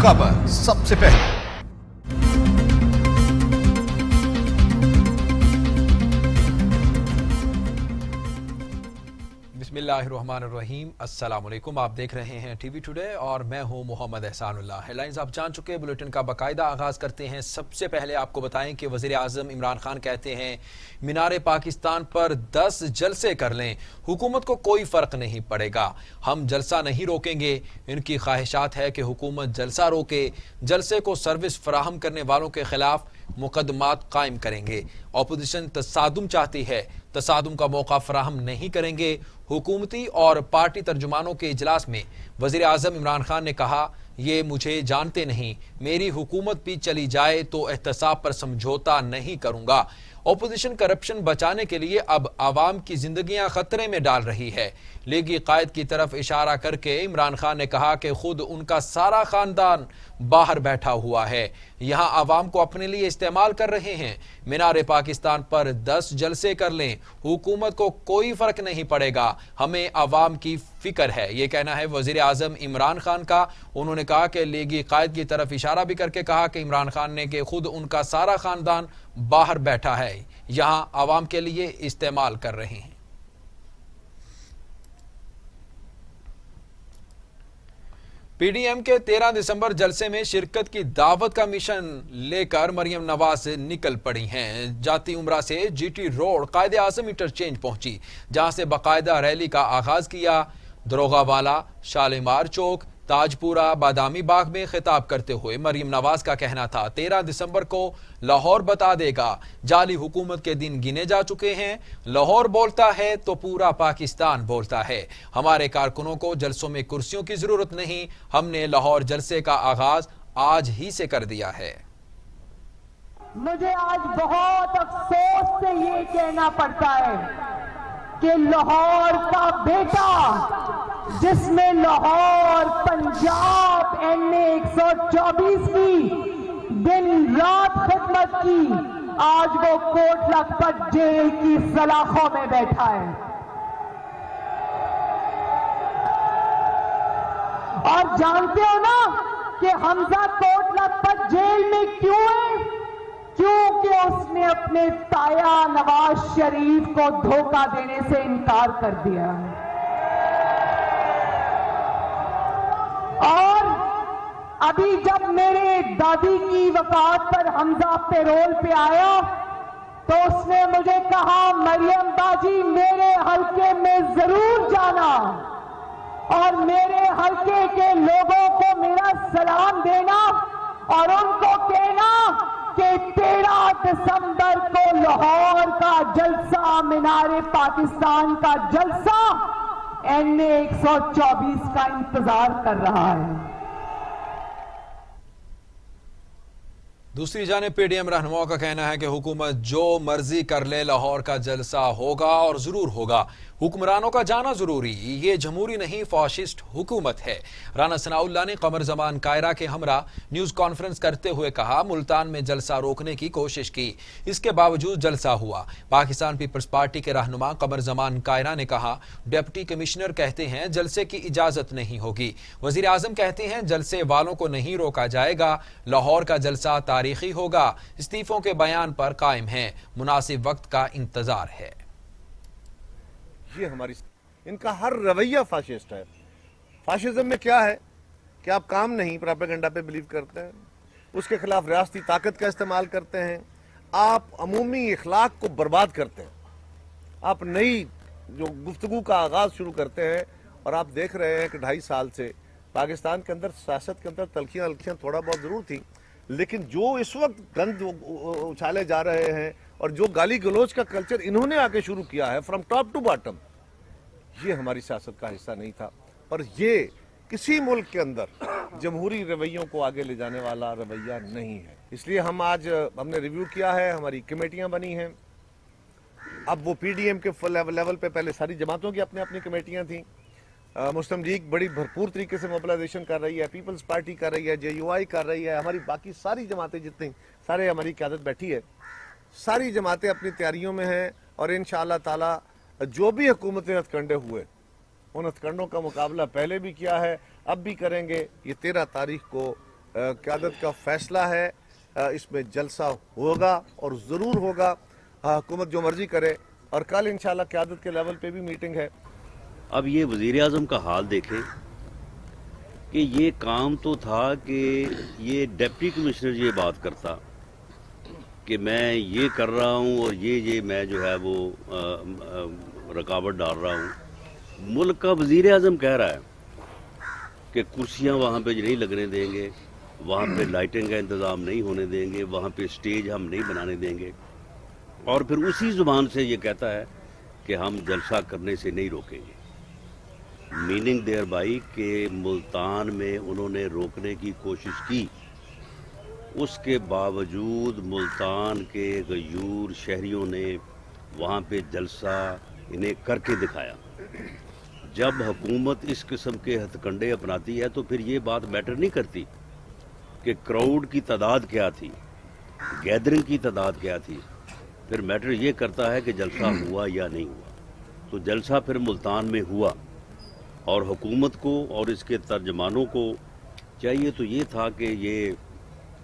खबर सबसे पहले। बिस्मिल्लाहिर्रहमानिर्रहीम, अस्सलाम वालेकुम। आप देख रहे हैं टीवी टुडे और मैं हूं मोहम्मद एहसानुल्लाह। हेडलाइंस आप जान चुके, बुलेटिन का बाकायदा आगाज करते हैं। सबसे पहले आपको बताएं कि वज़ीर आज़म इमरान खान कहते हैं मीनार पाकिस्तान पर 10 जलसे कर लें, हुकूमत को कोई फ़र्क नहीं पड़ेगा, हम जलसा नहीं रोकेंगे। इनकी ख्वाहिशात है कि हुकूमत जलसा रोके, जलसे को सर्विस फराहम करने वालों के खिलाफ मुकदमात कायम करेंगे। अपोजिशन तसादुम चाहती है, तसादुम का मौका फराहम नहीं करेंगे। हुकूमती और पार्टी तर्जुमानों के इजलास में वज़ीर आज़म इमरान खान ने कहा, ये मुझे जानते नहीं, मेरी हुकूमत भी चली जाए तो एहतसाब पर समझौता नहीं करूंगा। अपोजिशन करप्शन बचाने के लिए अब आवाम की जिंदगियां खतरे में डाल रही है। लीगी कायद की तरफ इशारा करके इमरान खान ने कहा कि खुद उनका सारा खानदान बाहर बैठा हुआ है, यहां आवाम को अपने लिए इस्तेमाल कर रहे हैं। मीनार पाकिस्तान पर 10 जलसे कर लें, हुकूमत को कोई फर्क नहीं पड़ेगा, हमें आवाम की फिक्र है। ये कहना है वजीर आजम इमरान खान का। उन्होंने कहा कि लीगी कायद की तरफ इशारा भी करके कहा कि इमरान खान ने कि खुद उनका सारा खानदान बाहर बैठा है, यहां आवाम के लिए इस्तेमाल कर रहे हैं। पीडीएम के 13 दिसंबर जलसे में शिरकत की दावत का मिशन लेकर मरियम नवाज निकल पड़ी हैं। जाती उमरा से जीटी रोड कायदे आजम इंटरचेंज पहुंची, जहां से बाकायदा रैली का आगाज किया। दरोगावाला, शालीमार चौक, ताजपुरा, बादामी बाग में खिताब करते हुए मरियम नवाज का कहना था, 13 दिसंबर को लाहौर बता देगा, जाली हुकूमत के दिन गिने जा चुके हैं। लाहौर बोलता है तो पूरा पाकिस्तान बोलता है। हमारे कारकुनों को जलसों में कुर्सियों की जरूरत नहीं, हमने लाहौर जलसे का आगाज आज ही से कर दिया है। मुझे आज बहुत अफसोस से ये कहना पड़ता है कि लाहौर का बेटा, जिसमें लाहौर पंजाब NA 124 की दिन रात खिदमत की, आज वो कोट लखपत जेल की सलाखों में बैठा है। और जानते हो ना कि हमजा कोट लखपत जेल में क्यों है? क्योंकि उसने अपने ताया नवाज शरीफ को धोखा देने से इनकार कर दिया। और अभी जब मेरे दादी की वफात पर हमजा पैरोल पे आया तो उसने मुझे कहा, मरियम बाजी मेरे हलके में जरूर जाना और मेरे हलके के लोगों को मेरा सलाम देना और उनको कहना कि 13 दिसंबर को लाहौर का जलसा, मीनार पाकिस्तान का जलसा NA 124 का इंतजार कर रहा है। दूसरी जानिब पीडीएम रहनुमाओं का कहना है कि हुकूमत जो मर्जी कर ले, लाहौर का जलसा होगा और जरूर होगा। हुक्मरानों का जाना जरूरी, ये जमहूरी नहीं फाशिस्ट हुकूमत है। राना सनाउल्लाह ने कमर जमान कायरा के हमरा न्यूज कॉन्फ्रेंस करते हुए कहा, मुल्तान में जलसा रोकने की कोशिश की, इसके बावजूद जलसा हुआ। पाकिस्तान पीपल्स पार्टी के रहनुमा कमर जमान कायरा ने कहा, डिप्टी कमिश्नर कहते हैं जलसे की इजाजत नहीं होगी, वजीर आजम कहते हैं जलसे वालों को नहीं रोका जाएगा, लाहौर का जलसा तारीखी होगा। इस्तीफों के बयान पर कायम हैं, मुनासिब वक्त का इंतजार है। ये हमारी, इनका हर रवैया फाशिस्ट है। फाशिज्म में क्या है कि आप काम नहीं, प्रोपेगेंडा पे बिलीव करते हैं, उसके खिलाफ रियासती ताकत का इस्तेमाल करते हैं, आप अमूमी इखलाक को बर्बाद करते हैं, आप नई जो गुफ्तगू का आगाज शुरू करते हैं। और आप देख रहे हैं कि 2.5 साल से पाकिस्तान के अंदर सियासत के अंदर तलखियां अलखियां थोड़ा बहुत जरूर थी, लेकिन जो इस वक्त गंद उछाले जा रहे हैं और जो गाली गलोच का कल्चर इन्होंने आके शुरू किया है फ्रॉम टॉप टू बॉटम, ये हमारी सियासत का हिस्सा नहीं था। और ये किसी मुल्क के अंदर जमहूरी रवैयों को आगे ले जाने वाला रवैया नहीं है। इसलिए हमने रिव्यू किया है, हमारी कमेटियां बनी हैं। अब वो पीडीएम के फुल लेवल पे पहले सारी जमातों की अपनी अपनी कमेटियां थी। मुस्लिम लीग बड़ी भरपूर तरीके से मोबिलाइजेशन कर रही है, पीपल्स पार्टी कर रही है, JUI कर रही है, हमारी बाकी सारी जमातें जितनी सारे हमारी क़यादत बैठी है, सारी जमातें अपनी तैयारियों में हैं। और इंशाअल्लाह ताला जो भी हुकूमतें हथकंडे हुए, उन हथकंडों का मुकाबला पहले भी किया है, अब भी करेंगे। ये 13 तारीख को क़यादत का फैसला है, इसमें जलसा होगा और ज़रूर होगा। हुकूमत जो मर्जी करे, और कल इंशाल्लाह क़यादत के लेवल पे भी मीटिंग है। अब ये वज़ीर आज़म का हाल देखें कि ये काम तो था कि ये डिप्टी कमिश्नर ये बात करता कि मैं ये कर रहा हूँ और ये मैं जो है वो रुकावट डाल रहा हूँ। मुल्क का वज़ीर आज़म कह रहा है कि कुर्सियाँ वहाँ पे नहीं लगने देंगे, वहाँ पे लाइटिंग का इंतज़ाम नहीं होने देंगे, वहाँ पे स्टेज हम नहीं बनाने देंगे, और फिर उसी ज़ुबान से ये कहता है कि हम जलसा करने से नहीं रोकेंगे। मीनिंग देयर बाई कि मुल्तान में उन्होंने रोकने की कोशिश की, उसके बावजूद मुल्तान के गयूर शहरियों ने वहाँ पे जलसा इन्हें करके दिखाया। जब हुकूमत इस किस्म के हथकंडे अपनाती है तो फिर ये बात मैटर नहीं करती कि क्राउड की तादाद क्या थी, गैदरिंग की तादाद क्या थी, फिर मैटर ये करता है कि जलसा हुआ या नहीं हुआ। तो जलसा फिर मुल्तान में हुआ, और हुकूमत को और इसके तर्जमानों को चाहिए तो ये था कि ये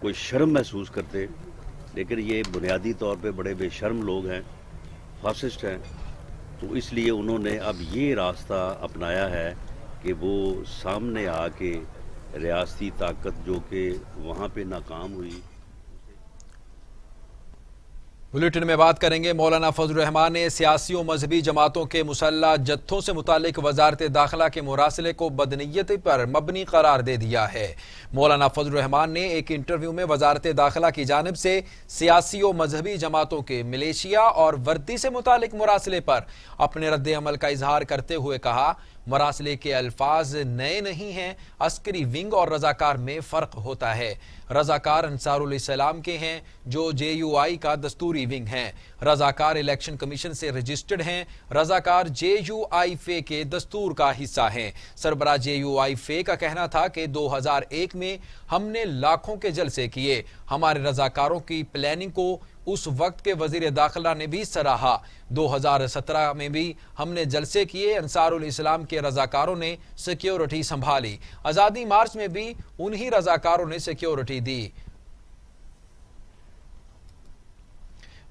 कोई शर्म महसूस करते, लेकिन ये बुनियादी तौर पे बड़े बेशर्म लोग हैं, फासिस्ट हैं, तो इसलिए उन्होंने अब ये रास्ता अपनाया है कि वो सामने आके रियासती ताकत जो कि वहाँ पे नाकाम हुई। बुलेटिन में बात करेंगे। मौलाना फजलुर रहमान ने सियासी और मजहबी जमातों के मुसल्लह जत्थों से मुतालिक वजारत दाखिला के मुरासले को बदनीयती पर मबनी करार दे दिया है। मौलाना फजलुर रहमान ने एक इंटरव्यू में वजारत दाखिला की जानिब से सियासी और मजहबी जमातों के मिलिशिया और वर्दी से मुतालिक मुरासले पर अपने रद्द अमल का इजहार करते हुए कहा, मरासले के अल्फाज नए नहीं हैं, अस्करी विंग और रजाकार में फ़र्क होता है। रजाकार अंसारुल इस्लाम के हैं जो JUI का दस्तूरी विंग हैं। रजाकार इलेक्शन कमीशन से रजिस्टर्ड हैं। रजाकार JUI फे के दस्तूर का हिस्सा हैं। सरबरा JUI फे का कहना था कि 2001 में हमने लाखों के जलसे किए। हमारे रजाकारों की प्लानिंग को उस वक्त के वजीर दाखिला ने भी सराहा। 2017 में भी हमने जलसे किए। अंसारुल इस्लाम के रजाकारों ने सिक्योरिटी संभाली। आज़ादी मार्च में भी उन्हीं रजाकारों ने सिक्योरिटी दी।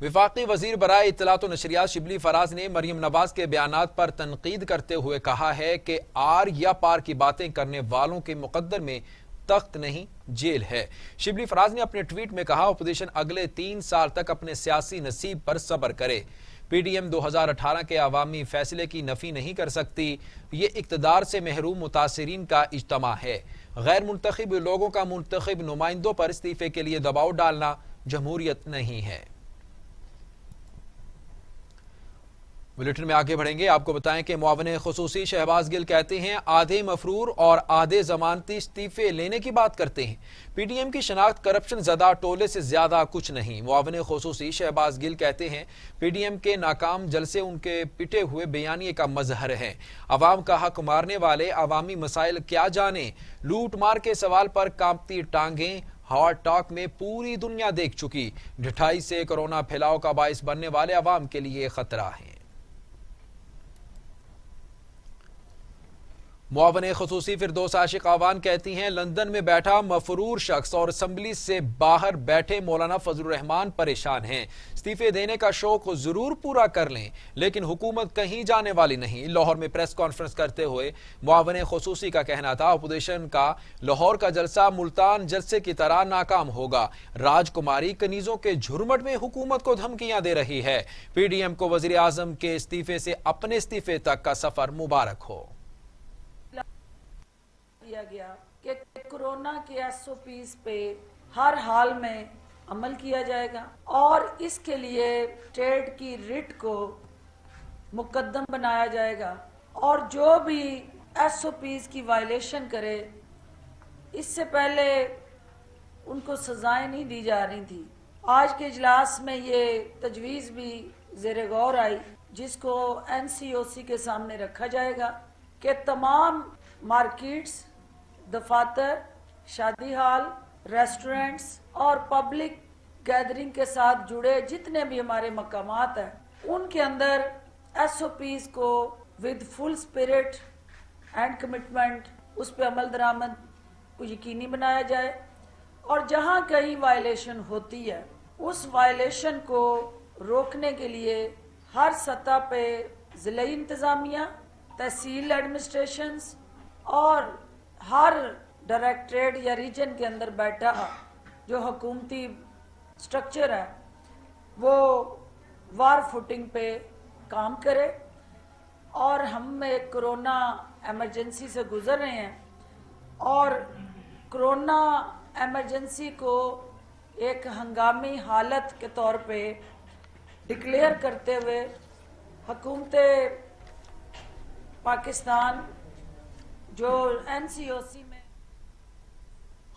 विफाकी वजीर बराए इत्तलात व नशरियात शिबली फराज ने मरियम नवाज के बयानात पर तनकीद करते हुए कहा है कि आर या पार की बातें करने वालों के मुकद्दर में तख्त नहीं जेल है। शिबली फराज ने अपने ट्वीट में कहा, अपोजिशन अगले 3 साल तक अपने सियासी नसीब पर सब्र करे। PDM 2018 के अवामी फैसले की नफी नहीं कर सकती। ये इक्तदार से महरूम मुतासिरीन का इज्तमा है। गैर मुंतखब लोगों का मुंतखब नुमाइंदों पर इस्तीफे के लिए दबाव डालना जमहूरियत नहीं है। बुलेटिन में आगे बढ़ेंगे। आपको बताएं कि मुआविन खुसूसी शहबाज गिल कहते हैं, आधे मफरूर और आधे जमानती इस्तीफे लेने की बात करते हैं। PDM की शनाख्त करप्शन ज़दा टोले से ज्यादा कुछ नहीं। मुआविन खुसूसी शहबाज गिल कहते हैं, PDM के नाकाम जलसे उनके पिटे हुए बयानिए का मजहर है। अवाम का हक मारने वाले अवामी मसाइल क्या जाने। लूट मार के सवाल पर कांपती टांगें हॉट टॉक में पूरी दुनिया देख चुकी। ढिठाई से कोरोना फैलाव का बाइस बनने वाले अवाम के लिए खतरा है। मुआवने खुसूसी फिरदौस आशिक आवान कहती हैं, लंदन में बैठा मफरूर शख्स और असम्बली से बाहर बैठे मौलाना फजलुर रहमान परेशान हैं। इस्तीफे देने का शौक जरूर पूरा कर लें, लेकिन हुकूमत कहीं जाने वाली नहीं। लाहौर में प्रेस कॉन्फ्रेंस करते हुए मुआवने खुसूसी का कहना था, अपोजिशन का लाहौर का जलसा मुल्तान जलसे की तरह नाकाम होगा। राजकुमारी कनीजों के झुरमट में हुकूमत को धमकियां दे रही है। PDM को वजीर आजम के इस्तीफे से अपने इस्तीफे तक का सफर मुबारक हो। किया गया कि कोरोना के SOPs पे हर हाल में अमल किया जाएगा और इसके लिए स्टेट की रिट को मुकद्दम बनाया जाएगा और जो भी SOPs की वायलेशन करे, इससे पहले उनको सजाएं नहीं दी जा रही थी। आज के इजलास में ये तजवीज़ भी ज़ेरे गौर आई, जिसको NCOC के सामने रखा जाएगा कि तमाम मार्केट्स, दफातर, शादी हाल, रेस्टोरेंट्स और पब्लिक गैदरिंग के साथ जुड़े जितने भी हमारे मकामात हैं, उनके अंदर SOPs को with full spirit and commitment उस पर अमल दरामद को यकीनी बनाया जाए। اور جہاں کہیں وائلیشن ہوتی ہے اس وائلیشن کو روکنے کے لیے ہر سطح پہ ضلعی انتظامیہ، تحصیل ایڈمنسٹریشنز اور ہر ڈائریکٹریٹ یا ریجن کے اندر بیٹھا جو حکومتی سٹرکچر ہے وہ وار فوٹنگ پہ کام کرے. اور ہم ایک کرونا ایمرجنسی سے گزر رہے ہیں اور کرونا ایمرجنسی کو ایک ہنگامی حالت کے طور پہ ڈکلیئر کرتے ہوئے حکومت پاکستان جو NCOC میں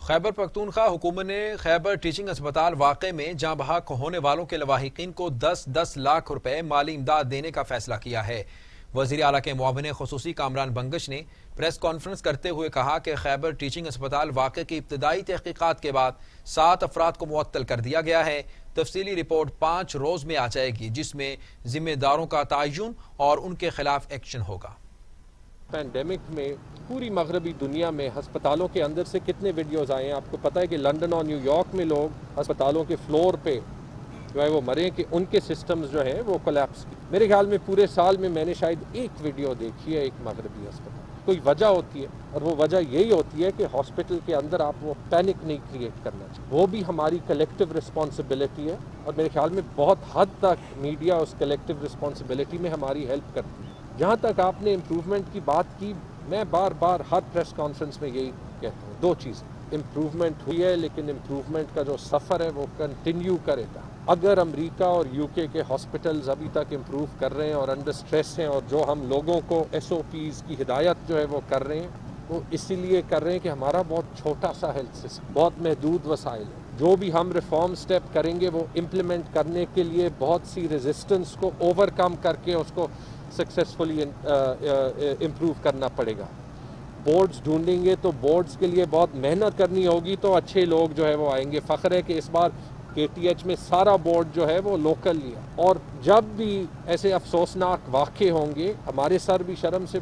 خیبر پختونخوا حکومت نے خیبر ٹیچنگ اسپتال واقعے میں جاں بحق ہونے والوں کے لواحقین کو 10 لاکھ روپے مالی امداد دینے کا فیصلہ کیا ہے. وزیر اعلیٰ کے معاون خصوصی کامران بنگش نے پریس کانفرنس کرتے ہوئے کہا کہ خیبر ٹیچنگ اسپتال واقعے کی ابتدائی تحقیقات کے بعد 7 افراد کو معطل کر دیا گیا ہے. تفصیلی رپورٹ 5 روز میں آ جائے گی جس میں ذمہ داروں کا تعین اور ان کے خلاف ایکشن ہوگا. پینڈیمک میں پوری مغربی دنیا میں ہسپتالوں کے اندر سے کتنے ویڈیوز آئے ہیں. آپ کو پتہ ہے کہ لندن اور نیو یارک میں لوگ ہسپتالوں کے فلور پہ جو ہے وہ مرے کہ ان کے سسٹمز جو ہیں وہ کولیپس کی. میرے خیال میں پورے سال میں نے شاید ایک ویڈیو دیکھی ہے ایک مغربی ہسپتال. کوئی وجہ ہوتی ہے اور وہ وجہ یہی ہوتی ہے کہ ہاسپٹل کے اندر آپ وہ پینک نہیں کریٹ کرنا چاہیے. وہ بھی ہماری کلیکٹیو رسپانسبلٹی ہے اور میرے خیال میں بہت حد تک میڈیا اس کلیکٹیو رسپانسبلٹی میں ہماری ہیلپ کرتی ہے. جہاں تک آپ نے امپروومنٹ کی بات کی، میں بار بار ہر پریس کانفرنس میں یہی کہتا ہوں 2 چیزیں. امپروومنٹ ہوئی ہے لیکن امپروومنٹ کا جو سفر ہے وہ کنٹینیو کرے گا. اگر امریکہ اور UK کے ہاسپٹلز ابھی تک امپروو کر رہے ہیں اور انڈر سٹریس ہیں اور جو ہم لوگوں کو SOPs کی ہدایت جو ہے وہ کر رہے ہیں وہ اسی لیے کر رہے ہیں کہ ہمارا بہت چھوٹا سا ہیلتھ سسٹم، بہت محدود وسائل ہے. جو بھی ہم ریفارم سٹیپ کریں گے وہ امپلیمنٹ کرنے کے لیے بہت سی ریزسٹنس کو اوور کم کر کے اس کو سکسیسفلی امپروو کرنا پڑے گا. بورڈز ڈھونڈیں گے تو بورڈز کے لیے بہت محنت کرنی ہوگی تو اچھے لوگ جو ہے وہ آئیں گے. فخر ہے کہ اس بار KTH میں سارا بورڈ جو ہے وہ لوکل ہی ہے. اور جب بھی ایسے افسوسناک واقع ہوں گے ہمارے سر بھی شرم سے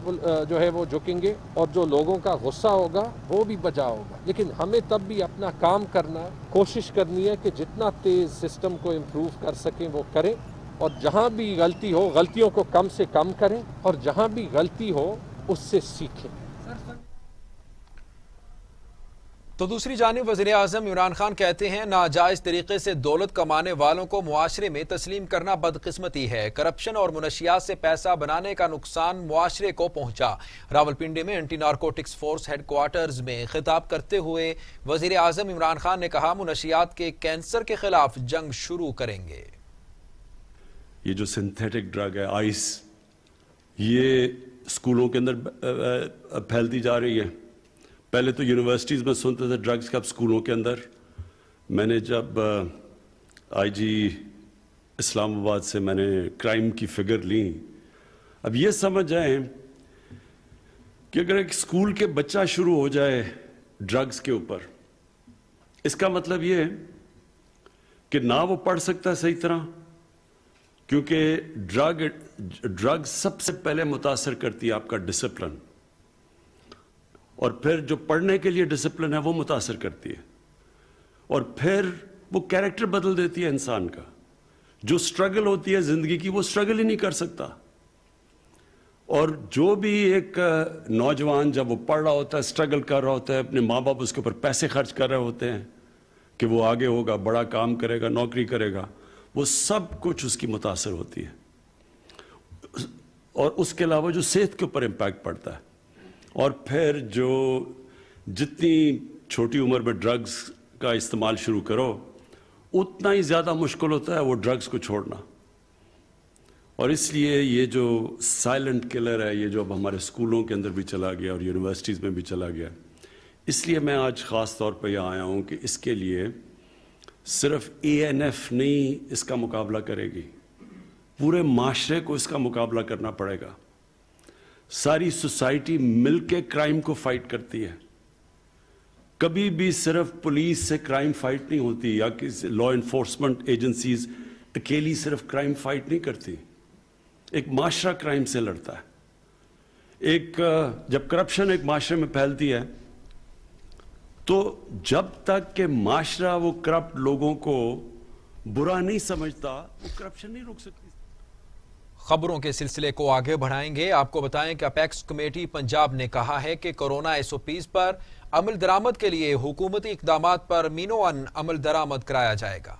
جو ہے وہ جھکیں گے اور جو لوگوں کا غصہ ہوگا وہ بھی بجا ہوگا. لیکن ہمیں تب بھی اپنا کام کرنا ہے، کوشش کرنی ہے کہ جتنا تیز سسٹم کو امپروو کر سکیں وہ کریں اور جہاں بھی غلطی ہو غلطیوں کو کم سے کم کریں اور جہاں بھی غلطی ہو اس سے سیکھیں. تو دوسری جانب وزیر اعظم عمران خان کہتے ہیں ناجائز طریقے سے دولت کمانے والوں کو معاشرے میں تسلیم کرنا بدقسمتی ہے. کرپشن اور منشیات سے پیسہ بنانے کا نقصان معاشرے کو پہنچا. راولپنڈی میں anti narcotics force headquarters میں خطاب کرتے ہوئے وزیر اعظم عمران خان نے کہا منشیات کے کینسر کے خلاف جنگ شروع کریں گے. یہ جو سنتھیٹک ڈرگ ہے آئس، یہ اسکولوں کے اندر پھیلتی جا رہی ہے. پہلے تو یونیورسٹیز میں سنتے تھے ڈرگز کا، اب اسکولوں کے اندر. میں نے جب IG اسلام آباد سے میں نے کرائم کی فگر لی، اب یہ سمجھ جائیں کہ اگر ایک اسکول کے بچہ شروع ہو جائے ڈرگز کے اوپر، اس کا مطلب یہ ہے کہ نہ وہ پڑھ سکتا صحیح طرح، کیونکہ ڈرگ سب سے پہلے متاثر کرتی ہے آپ کا ڈسپلن، اور پھر جو پڑھنے کے لیے ڈسپلن ہے وہ متاثر کرتی ہے، اور پھر وہ کیریکٹر بدل دیتی ہے انسان کا. جو سٹرگل ہوتی ہے زندگی کی وہ سٹرگل ہی نہیں کر سکتا. اور جو بھی ایک نوجوان جب وہ پڑھ رہا ہوتا ہے، سٹرگل کر رہا ہوتا ہے، اپنے ماں باپ اس کے اوپر پیسے خرچ کر رہے ہوتے ہیں کہ وہ آگے ہوگا، بڑا کام کرے گا، نوکری کرے گا، وہ سب کچھ اس کی متاثر ہوتی ہے. اور اس کے علاوہ جو صحت کے اوپر امپیکٹ پڑتا ہے، اور پھر جو جتنی چھوٹی عمر میں ڈرگز کا استعمال شروع کرو اتنا ہی زیادہ مشکل ہوتا ہے وہ ڈرگز کو چھوڑنا. اور اس لیے یہ جو سائلنٹ کلر ہے، یہ جو اب ہمارے اسکولوں کے اندر بھی چلا گیا اور یونیورسٹیز میں بھی چلا گیا، اس لیے میں آج خاص طور پہ یہاں آیا ہوں کہ اس کے لیے صرف ANF نہیں اس کا مقابلہ کرے گی، پورے معاشرے کو اس کا مقابلہ کرنا پڑے گا. ساری سوسائٹی مل کے کرائم کو فائٹ کرتی ہے. کبھی بھی صرف پولیس سے کرائم فائٹ نہیں ہوتی یا کسی لا انفورسمنٹ ایجنسیز اکیلی صرف کرائم فائٹ نہیں کرتی. ایک معاشرہ کرائم سے لڑتا ہے. جب کرپشن ایک معاشرے میں پھیلتی ہے तो जब तक कि माशरा वो करप्ट लोगों को बुरा नहीं समझता, वो करप्शन नहीं रोक सकती। खबरों के सिलसिले को आगे बढ़ाएंगे। आपको बताएं कि अपेक्स कमेटी पंजाब ने कहा है कि कोरोना SOPs पर अमल दरामद के लिए हुकूमती इक़दामात पर मीनोअन अमल दरामद कराया जाएगा।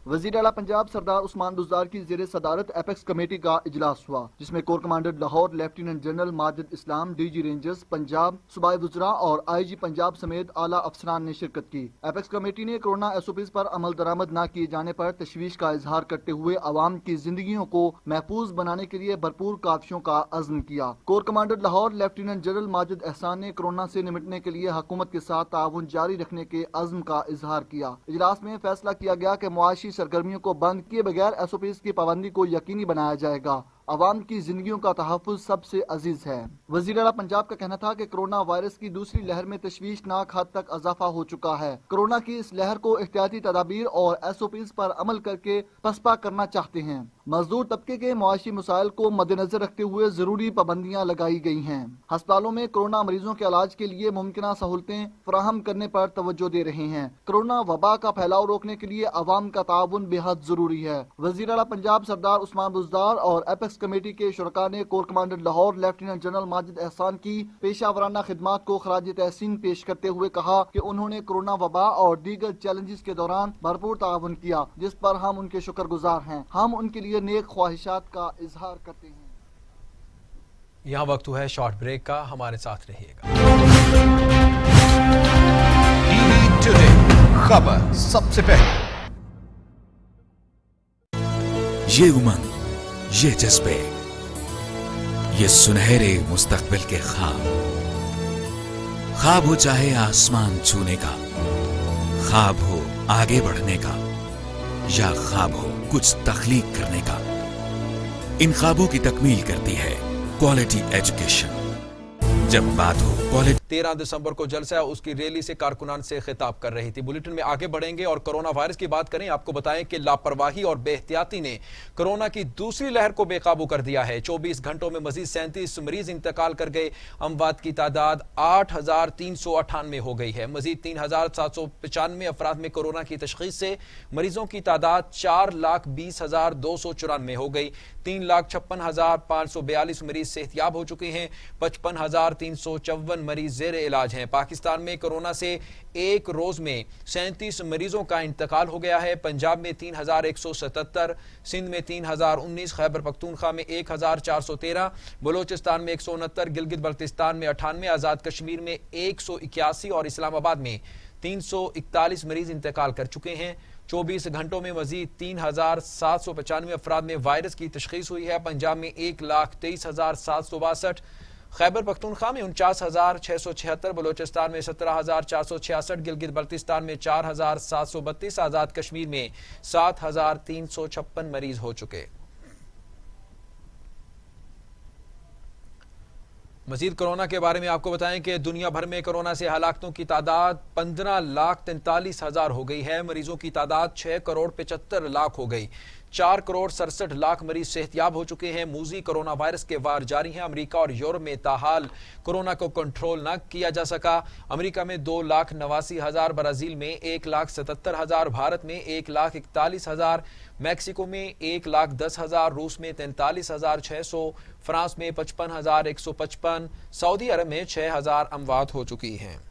वज़ीर आला पंजाब सरदार उस्मान बुज़दार की ज़ेर सदारत एपेक्स कमेटी का इजलास हुआ, जिसमें core commander Lahore lieutenant general Majid Islam, DG Rangers Punjab, सूबाई वज़रा और IG पंजाब समेत आला अफसरान ने शिरकत की। एपेक्स कमेटी ने कोरोना SOPs पर अमल दरामद न किए जाने पर तशवीश का इजहार करते हुए अवाम की जिंदगियों को महफूज बनाने के लिए भरपूर काविशों का अज़्म किया। Core commander Lahore lieutenant general Majid एहसान ने कोरोना से निपटने के लिए हुकूमत के साथ ताउन जारी रखने के अज़्म का इजहार किया। इजलास में फैसला किया गया कि मुआशी सरगर्मियों को बंद किए बगैर SOPs की पाबंदी को यकीनी बनाया जाएगा। अवाम की जिंदगियों का तहफ़्फ़ुज़ सबसे अजीज है। वज़ीर आला पंजाब का कहना था कि कोरोना वायरस की दूसरी लहर में तशवीशनाक हद तक इजाफा हो चुका है। कोरोना की इस लहर को एहतियाती तदाबीर और SOPs पर अमल करके पसपा करना चाहते हैं। मजदूर तबके के मुआशी मसाइल को मद्देनजर रखते हुए जरूरी पाबंदियाँ लगाई गई हैं। अस्पतालों में कोरोना मरीजों के इलाज के लिए मुमकिन सहूलतें फराहम करने पर तवज्जो दे रहे हैं। कोरोना वबा का फैलाव रोकने के लिए अवाम का ताउन बेहद जरूरी है। वज़ीर आला पंजाब सरदार उस्मान बुज़दार और एपेक्स कमेटी के शुरका ने core commander Lahore lieutenant general Majid एहसान की पेशा वराना खिदमात को खराज तहसीन पेश करते हुए कहा कि उन्होंने कोरोना वबा और दीगर चैलेंजेस के दौरान भरपूर ताउन किया, जिस पर हम उनके शुक्रगुजार हैं। हम उनके लिए नेक ख्वाहिशात का इजहार करते हैं। यहाँ वक्त हुआ है शॉर्ट ब्रेक का, हमारे साथ रहिएगा। टीवी टुडे खबर सबसे पहले। ये उमंग, ये जज्बे, ये सुनहरे मुस्तकबिल के ख्वाब हो चाहे आसमान छूने का, ख्वाब हो आगे बढ़ने का, या ख्वाब हो कुछ तख्लीक करने का, इन ख्वाबों की तकमील करती है क्वालिटी एजुकेशन। जब बात हो क्वालिटी 13 दिसंबर को जलसा उसकी रैली से कारकुनान से खिताब कर रही थी। बुलेटिन में आगे बढ़ेंगे और कोरोना वायरस की बात करें। आपको बताएं कि लापरवाही और बेहतियाती ने कोरोना की दूसरी लहर को बेकाबू कर दिया है। 24 घंटों में मजीद 37 मरीज इंतकाल कर गए। अमवात की तादाद 8,398 हो गई है। मजीद 3,795 अफराद में कोरोना की तशखीस से मरीजों की तादाद 4,20,294 हो गई। 3,56,542 मरीज सेहतियाब हो चुके हैं। 55,354 मरीज जेर इलाज हैं। पाकिस्तान में कोरोना से एक रोज में 37 मरीजों का इंतकाल हो गया है। पंजाब में 3,177, सिंध में 3,019, खैबर पख्तूनख्वा में 1,413, बलोचिस्तान में 169, गिलगित बल्तिस्तान में 98, आजाद कश्मीर में 181 और इस्लामाबाद में 341 मरीज इंतकाल कर चुके हैं। 24 घंटों में मजीद 3,795 अफराद में वायरस की तशखीस हुई है। पंजाब में 1,23,762, खैबर पख्तूनख्वा में 49,676, बलोचिस्तान में 17,466, गिलगित बल्तिस्तान में 4,732, आजाद कश्मीर में 7,356 मरीज हो चुके। मजीद कोरोना के बारे में आपको बताएं कि दुनिया भर में कोरोना से हलाकतों की तादाद 15,43,000 हो गई है। मरीजों की तादाद 6,75,00,000 हो गई। 4,67,00,000 मरीज सेहतियाब हो चुके हैं। मूजी कोरोना वायरस के वार जारी हैं। अमेरिका और यूरोप में ताहाल कोरोना को कंट्रोल न किया जा सका। अमेरिका में 2,89,000, ब्राजील में 1,77,000, भारत में 1,41,000, मैक्सिको में 1,10,000, रूस में 43,600, फ्रांस में 55,155, सऊदी अरब में 6,000 अमवात हो चुकी हैं।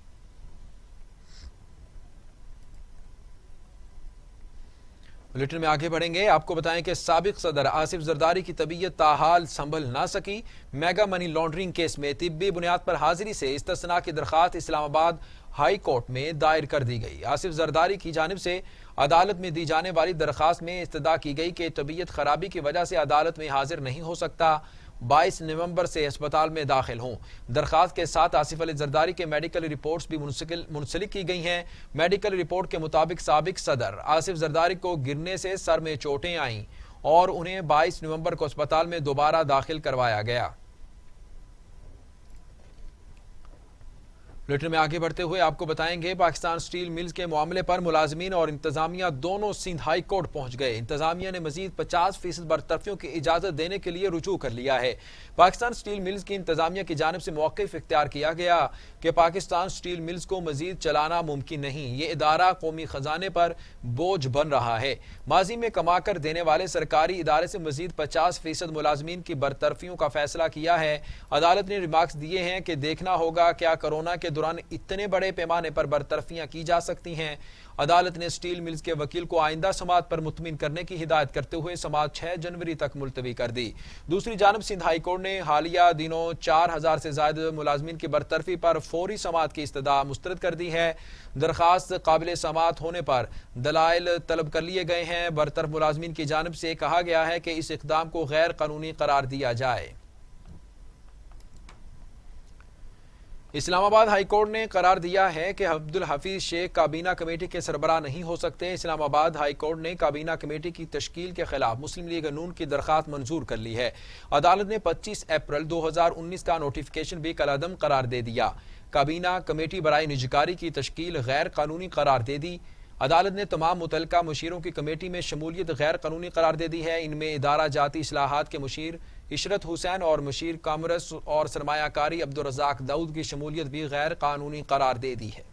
बुलेटिन में आगे बढ़ेंगे। आपको बताएं कि साबिक सदर आसिफ जरदारी की तबीयत ताहाल संभल ना सकी। मेगा मनी लॉन्ड्रिंग केस में तिब्बी बुनियाद पर हाजिरी से इस्तिस्ना की दरखास्त इस्लामाबाद हाई कोर्ट में दायर कर दी गई। आसिफ जरदारी की जानिब से अदालत में दी जाने वाली दरखास्त में इस्तदा की गई कि तबीयत खराबी की वजह से अदालत में हाजिर नहीं हो सकता, 22 नवंबर से अस्पताल में दाखिल हों। दरखास्त के साथ आसिफ अली जरदारी के मेडिकल रिपोर्ट्स भी मुंसलिक की गई हैं। मेडिकल रिपोर्ट के मुताबिक साबिक सदर आसिफ जरदारी को गिरने से सर में चोटें आईं और उन्हें 22 नवंबर को अस्पताल में दोबारा दाखिल करवाया गया। बुलेटिन में आगे बढ़ते हुए आपको बताएंगे पाकिस्तान स्टील मिल्स के मामले पर मुलाजमीन और इंतजामिया दोनों सिंध हाई कोर्ट पहुंच गए। इंतजामिया ने मजीद 50% बरतरफियों की इजाजत देने के लिए रुजू कर लिया है। पाकिस्तान स्टील मिल्स की इंतजामिया की जानिब से मौक़िफ़ इख्तियार किया गया कि पाकिस्तान स्टील मिल्स को मजीद चलाना मुमकिन नहीं, ये इदारा कौमी खजाने पर बोझ बन रहा है। माजी में कमा कर देने वाले सरकारी इदारे से मजीद 50% मुलाजमीन की बरतरफियों का फैसला किया है। अदालत ने रिमार्क्स दिए हैं कि देखना होगा क्या कोरोना के दौरान इतने बड़े पैमाने पर बरतरफियां की जा सकती हैं। अदालत ने स्टील मिल्स के वकील को आइंदा समाअत पर मुतमिन करने की हिदायत करते हुए समाअत 6 जनवरी तक मुलतवी कर दी। दूसरी जानब सिंध हाई कोर्ट ने हालिया दिनों 4000 से ज्यादा मुलाजमीन की बरतरफी पर फौरी समाअत की इस्तदा मुस्तरद कर दी है। दरखास्त काबिल समाअत होने पर दलाइल तलब कर लिए गए हैं। बरतरफ मुलाजमीन की जानब से कहा गया है कि इस इक़दाम को गैर कानूनी करार दिया जाए। इस्लामाबाद हाई कोर्ट ने करार दिया है कि अब्दुल हफीज शेख काबीना कमेटी के सरबराह नहीं हो सकते। इस्लामाबाद हाई कोर्ट ने काबीना कमेटी की तश्कील के खिलाफ मुस्लिम लीग नून की दरखास्त मंजूर कर ली है। अदालत ने 25 अप्रैल 2019 का नोटिफिकेशन भी कलअदम करार दे दिया। काबीना कमेटी बराए निजकारी की तश्कील गैर कानूनी करार दे दी। अदालत ने तमाम मुतल्लिका मुशीरों की कमेटी में शमूलियत गैर कानूनी करार दे दी है। इनमें इदारा जाती इस्लाहात के मुशीर इशरत हुसैन और मुशीर कामर्स और सरमायाकारी अब्दुल रज़ाक दाऊद की शमूलियत भी गैर कानूनी करार दे दी है।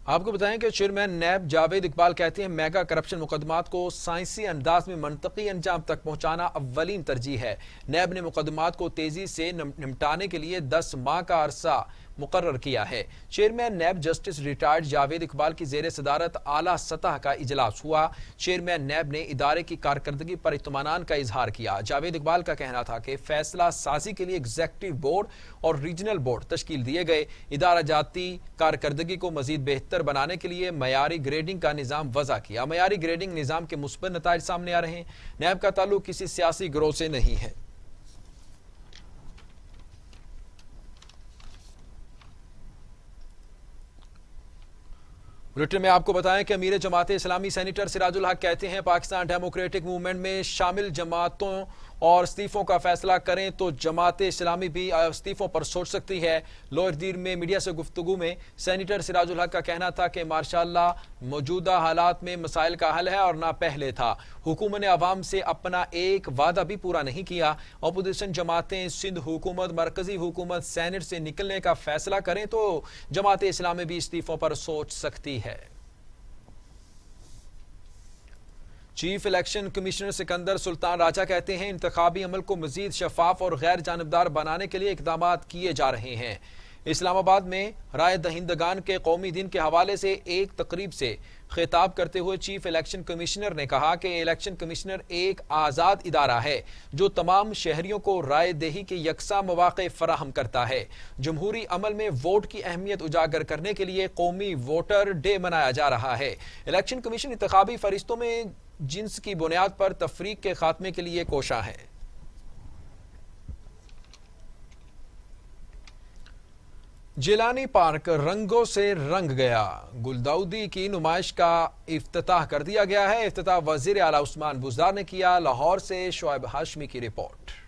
आपको बताएं कि चेयरमैन नैब जावेद इकबाल कहते हैं मेगा करप्शन मुकदमात को साइंसी अंदाज में मंतकी अंजाम तक पहुंचाना अव्वलीन तरजीह है। नैब ने मुकदमात को तेजी से निपटाने के लिए 10 माह का अरसा मुकर्रर किया है। Chairman NAB justice retired Javed Iqbal की जेर सदारत आला सतह का इजलास हुआ। चेयरमैन नैब ने इदारे की कारकर्दगी पर इत्मीनान का इजहार किया। जावेद इकबाल का कहना था कि फैसला साजी के लिए एग्जीक्यूटिव बोर्ड और रीजनल बोर्ड तश्कील दिए गए। इदारा जाती कारकर्दगी को मजीद बेहतर बनाने के लिए मयारी ग्रेडिंग का निज़ाम वज़ा किया। मयारी ग्रेडिंग निज़ाम के मुस्बत नताइज सामने आ रहे हैं। नैब का ताल्लुक किसी सियासी गिरोह से नहीं है। बुलेटिन में आपको बताएं कि अमीर जमात इस्लामी सेनेटर सिराजुल हक कहते हैं पाकिस्तान डेमोक्रेटिक मूवमेंट में शामिल जमातों और इस्तीफों का फैसला करें तो जमात इस्लामी भी इस्तीफों पर सोच सकती है। लोअर दीर में मीडिया से गुफ्तगू में सेनेटर सिराजुल हक का कहना था कि माशाअल्लाह मौजूदा हालात में मसाइल का हल है और ना पहले था। हुकूमत ने अवाम से अपना एक वादा भी पूरा नहीं किया। अपोजिशन जमातें सिंध हुकूमत मरकजी हुकूमत सेनेट से निकलने का फैसला करें तो जमात इस्लामी भी इस्तीफों पर सोच सकती है। Chief election commissioner Sikandar Sultan Raja कहते हैं इंतखाबी अमल को मजीद शफाफ और गैर जानिबदार बनाने के लिए इकदाम किए जा रहे हैं। इस्लामाबाद में राय दहिंदगान के कौमी दिन के हवाले से एक तकरीब से खिताब करते हुए चीफ इलेक्शन कमिश्नर ने कहा कि इलेक्शन कमिश्नर एक आज़ाद इदारा है जो तमाम शहरियों को राय दही के यकसा मौक़े फराहम करता है। जमहूरी अमल में वोट की अहमियत उजागर करने के लिए कौमी वोटर डे मनाया जा रहा है। इलेक्शन कमीशन इंतखाबी फरिश्तों में जिन्स की बुनियाद पर तफरीक के खात्मे के लिए कोशा है। जिलानी पार्क रंगों से रंग गया। गुलदाउदी की नुमाइश का इफ्तिताह कर दिया गया है। इफ्तिताह वजीर आला उस्मान बुज़दार ने किया। लाहौर से शोएब हाशमी की रिपोर्ट।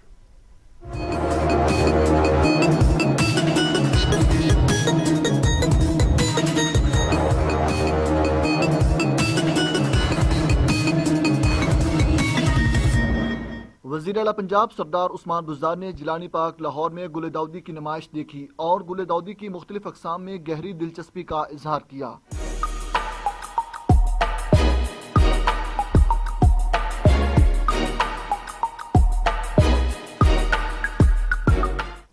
वज़ीर आला पंजाब सरदार उस्मान बुज़दार ने जिलानी पार्क लाहौर में गुल दाऊदी की नुमाइश देखी और गुल दाऊदी की मुख्तलिफ अक़साम में गहरी दिलचस्पी का इजहार किया।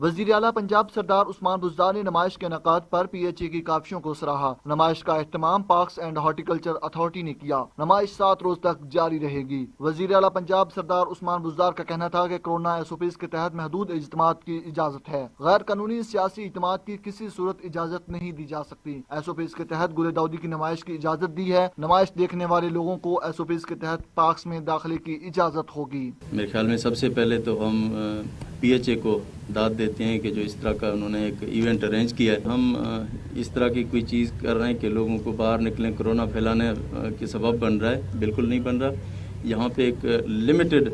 वज़ीर आला पंजाब सरदार उस्मान बुज़दार ने नुमाइश के इनेकाद पर PHA की काविशों को सराहा। नुमाइश का एहतमाम पार्क्स एंड हॉर्टिकल्चर अथॉरिटी ने किया। नुमाइश 7 रोज तक जारी रहेगी। वज़ीर आला पंजाब सरदार उस्मान बुज़दार का कहना था कि कोरोना SOPs के तहत महदूद इज्तिमात की इजाजत है। गैर कानूनी सियासी इज्तिमात की किसी सूरत इजाजत नहीं दी जा सकती। SOPs के तहत गुल दाऊदी की नुमाइश की इजाजत दी है। नुमाइश देखने वाले लोगों को SOPs के तहत पार्क्स में दाखिले की इजाजत होगी। मेरे ख्याल में सबसे पहले तो हम PHA को दाद देते हैं कि जो इस तरह का उन्होंने एक इवेंट अरेंज किया है। हम इस तरह की कोई चीज़ कर रहे हैं कि लोगों को बाहर निकलें कोरोना फैलाने के सबब बन रहा है, बिल्कुल नहीं बन रहा। यहाँ पे एक लिमिटेड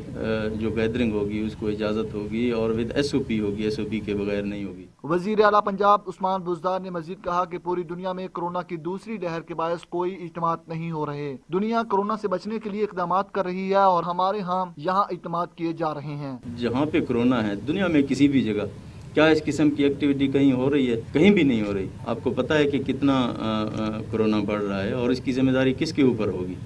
जो गैदरिंग होगी उसको इजाज़त होगी और विद SOP होगी, SOP के बगैर नहीं होगी। वजीर आला पंजाब उस्मान बुज़दार ने मजीद कहा कि पूरी दुनिया में कोरोना की दूसरी लहर के बायस कोई इज्तिमात नहीं हो रहे। दुनिया कोरोना से बचने के लिए इकदाम कर रही है और हमारे यहाँ इज्तिमात किए जा रहे हैं। जहाँ पे कोरोना है दुनिया में किसी भी जगह क्या इस किस्म की एक्टिविटी कहीं हो रही है? कहीं भी नहीं हो रही। आपको पता है कि कितना कोरोना बढ़ रहा है और इसकी जिम्मेदारी किसके ऊपर होगी?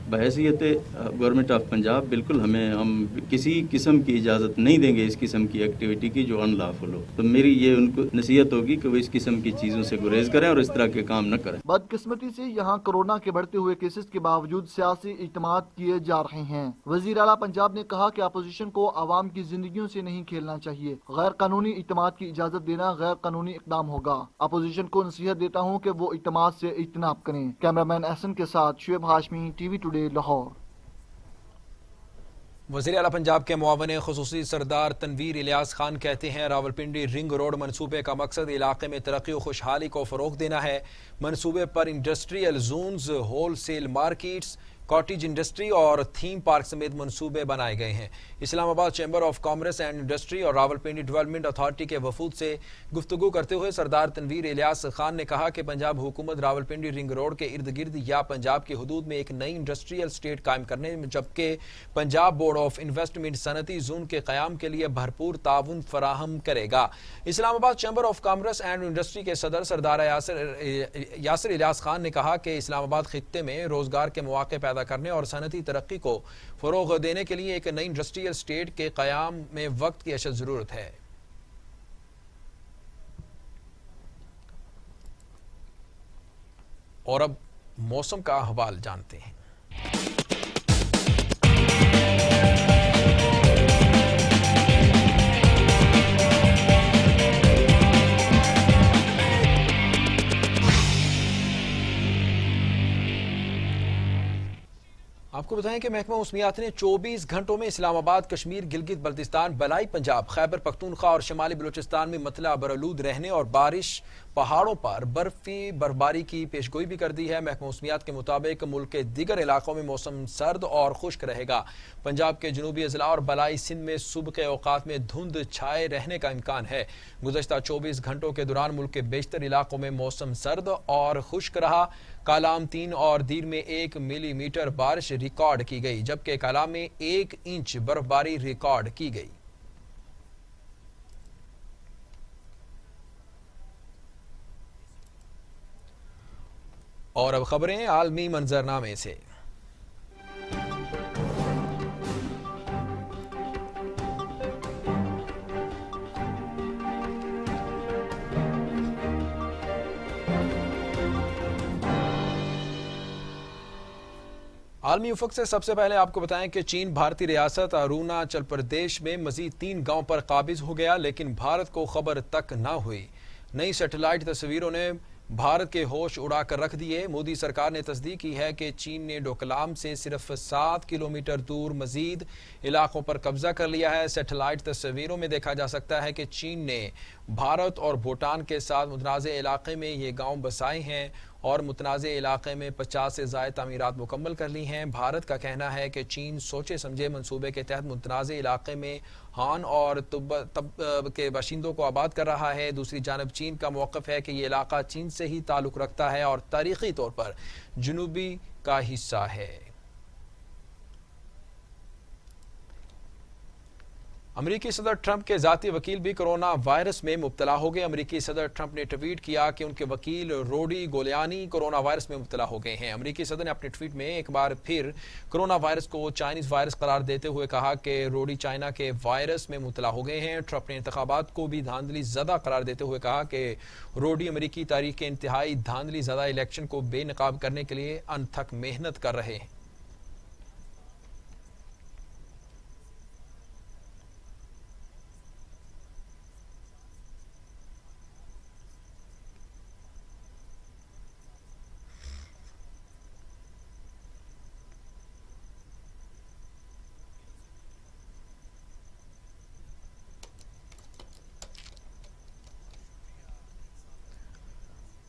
बहैसियत गवर्नमेंट ऑफ पंजाब बिल्कुल हम किसी किस्म की इजाज़त नहीं देंगे इस किस्म की एक्टिविटी की जो अनलॉफुल हो। तो मेरी ये उनको नसीहत होगी कि वो इस किस्म की चीज़ों से गुरेज करें और इस तरह के काम न करें। बदकिस्मती से यहाँ कोरोना के बढ़ते हुए केसेस के बावजूद सियासी इज्तिमात किए जा रहे हैं। वजीर आला पंजाब ने कहा कि अपोजिशन को आवाम की जिंदगियों से नहीं खेलना चाहिए। गैर कानूनी इज्तिमात की इजाज़त देना गैर कानूनी इकदाम होगा। अपोजिशन को नसीहत देता हूँ कि वो इज्तिमात से इज्तनाब करें। कैमरामैन एहसन के साथ शुएब हाशमी, TV टुडे, लाहौर। वज़ीर आला पंजाब के मुआवन ख़ुसूसी सरदार तनवीर इलियास खान कहते हैं रावलपिंडी रिंग रोड मनसूबे का मकसद इलाके में तरक्की और खुशहाली को फ़रोग़ देना है। मनसूबे पर industrial zones, wholesale markets, cottage industry और थीम पार्क समेत मनसूबे बनाए गए हैं। Islamabad chamber of commerce and industry और रावलपिंडी डेवलपमेंट अथॉरिटी के वफूद से गुफ्तगू करते हुए सरदार तनवीर इलियास खान ने कहा कि पंजाब हुकूमत रावलपिंडी रिंग रोड के इर्द गिर्द या पंजाब की हदूद में एक नई इंडस्ट्रियल स्टेट कायम करने में, जबकि पंजाब बोर्ड ऑफ इन्वेस्टमेंट सनती जोन के क़याम के लिए भरपूर ताउन फराहम करेगा। Islamabad chamber of commerce and industry के सदर सरदार यासिर इलियास खान ने कहा कि इस्लामाबाद खित्ते में रोजगार के मौके पैदा करने और सनती तरक्की को फरोग देने के लिए एक नई इंडस्ट्रियल स्टेट के क़याम में वक्त की अशद जरूरत है। और अब मौसम का अहवाल जानते हैं। आपको बताएं कि महकमा मौसमियात ने 24 घंटों में इस्लामाबाद, कश्मीर, गिलगित बल्तिस्तान, बलाई पंजाब, खैबर पख्तूनख्वा और शमाली बलूचिस्तान में मतला बरआलूद रहने और बारिश, पहाड़ों पर बर्फबारी की पेशगोई भी कर दी है। महकमा मौसमियात के मुताबिक मुल्क के दीगर इलाकों में मौसम सर्द और खुश्क रहेगा। पंजाब के जनूबी अजला और बलाई सिंध में सुबह के औकात में धुंध छाए रहने का इम्कान है। गुज़श्ता 24 घंटों के दौरान मुल्क के बेशतर इलाकों में मौसम सर्द और खुश्क रहा। कालाम 3 और दीर में 1 मिलीमीटर बारिश रिकॉर्ड की गई, जबकि कालाम में 1 इंच बर्फबारी रिकॉर्ड की गई। और अब खबरें आलमी मंजरनामे से। आलमी उफक से सबसे पहले आपको बताएं कि चीन भारतीय रियासत अरुणाचल प्रदेश में मजीद 3 गांव पर काबिज हो गया, लेकिन भारत को खबर तक न हुई। नई सैटेलाइट तस्वीरों ने भारत के होश उड़ा कर रख दिए। मोदी सरकार ने तस्दीक की है कि चीन ने डोकलाम से सिर्फ 7 किलोमीटर दूर मजीद इलाकों पर कब्जा कर लिया है। सैटेलाइट तस्वीरों में देखा जा सकता है कि चीन ने भारत और भूटान के साथ मुतनाज़े इलाके में ये गांव बसाए हैं और मुतनाज़े इलाके में 50 से ज़ायद तामीरात मुकम्मल कर ली हैं। भारत का कहना है कि चीन सोचे समझे मंसूबे के तहत मुतनाज़े इलाके में हान और तब के बाशिंदों को आबाद कर रहा है। दूसरी जानब चीन का मौक़िफ़ है कि ये इलाका चीन से ही ताल्लुक़ रखता है और तारीख़ी तौर पर जनूबी का हिस्सा है। अमरीकी सदर ट्रंप के ज़ाती वकील भी कोरोना वायरस में मुब्तला हो गए। अमरीकी सदर ट्रंप ने ट्वीट किया कि उनके वकील रोडी गोलियानी कोरोना वायरस में मुब्तला हो गए हैं। अमरीकी सदर ने अपने ट्वीट में एक बार फिर कोरोना वायरस को चाइनीज़ वायरस करार देते हुए कहा कि रोडी चाइना के वायरस में मुब्तला हो गए हैं। ट्रंप ने इंतखाबात को भी धांधली ज़दा करार देते हुए कहा कि रोडी अमरीकी तारीख के इंतहाई धांधली ज़दा इलेक्शन को बेनकाब करने के लिए अनथक मेहनत कर रहे हैं।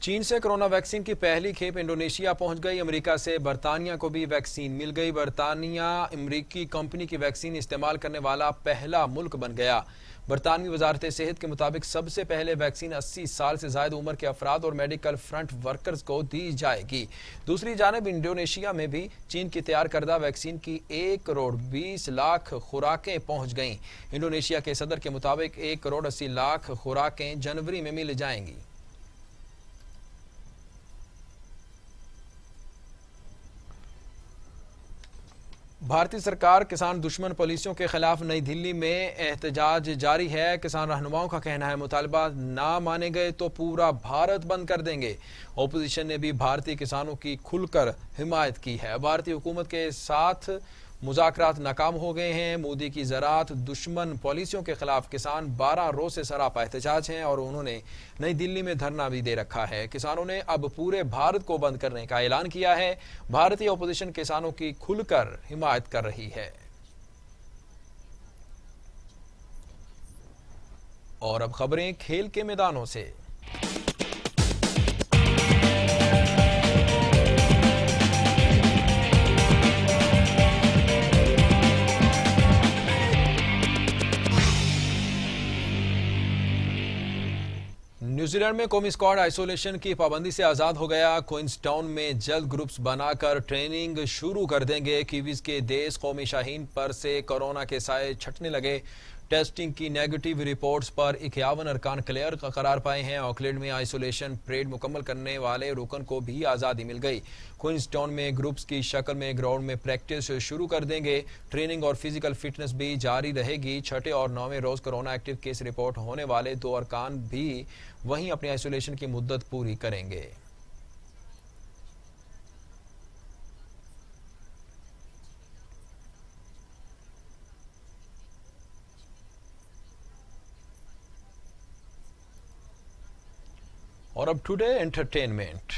چین سے کرونا ویکسین کی پہلی کھیپ انڈونیشیا پہنچ گئی. امریکہ سے برطانیہ کو بھی ویکسین مل گئی. برطانیہ امریکی کمپنی کی ویکسین استعمال کرنے والا پہلا ملک بن گیا. برطانوی وزارت صحت کے مطابق سب سے پہلے ویکسین 80 سال سے زائد عمر کے افراد اور میڈیکل فرنٹ ورکرز کو دی جائے گی. دوسری جانب انڈونیشیا میں بھی چین کی تیار کردہ ویکسین کی 1 کروڑ 20 لاکھ خوراکیں پہنچ گئیں. انڈونیشیا کے صدر کے مطابق 1 کروڑ 80 لاکھ خوراکیں جنوری میں مل جائیں گی. بھارتی سرکار کسان دشمن پالیسیوں کے خلاف نئی دہلی میں احتجاج جاری ہے. کسان رہنماؤں کا کہنا ہے مطالبہ نہ مانے گئے تو پورا بھارت بند کر دیں گے. اپوزیشن نے بھی بھارتی کسانوں کی کھل کر حمایت کی ہے. بھارتی حکومت کے ساتھ مذاکرات ناکام ہو گئے ہیں. مودی کی زراعت دشمن پالیسیوں کے خلاف کسان 12 روز سے سراپا احتجاج ہیں اور انہوں نے نئی دلی میں دھرنا بھی دے رکھا ہے. کسانوں نے اب پورے بھارت کو بند کرنے کا اعلان کیا ہے. بھارتی اپوزیشن کسانوں کی کھل کر حمایت کر رہی ہے. اور اب خبریں کھیل کے میدانوں سے. نیوزی لینڈ میں قومی اسکواڈ آئسولیشن کی پابندی سے آزاد ہو گیا. کوئنز ٹاؤن میں جلد گروپس بنا کر ٹریننگ شروع کر دیں گے. کیویز کے دیس قومی شاہین پر سے کورونا کے سائے چھٹنے لگے. ٹیسٹنگ کی نیگیٹو رپورٹس پر 51 ارکان کلیئر قرار پائے ہیں. آکلینڈ میں آئسولیشن پریڈ مکمل کرنے والے رکن کو بھی آزادی مل گئی. کوئنز ٹاؤن میں گروپس کی شکل میں گراؤنڈ میں پریکٹس شروع کر دیں گے. ٹریننگ اور فزیکل فٹنس بھی جاری رہے گی. چھٹے اور 9ویں روز کورونا ایکٹیو کیس رپورٹ ہونے والے 2 ارکان بھی وہیں اپنی آئسولیشن کی مدت پوری کریں گے. اور اب ٹوڈے انٹرٹینمنٹ.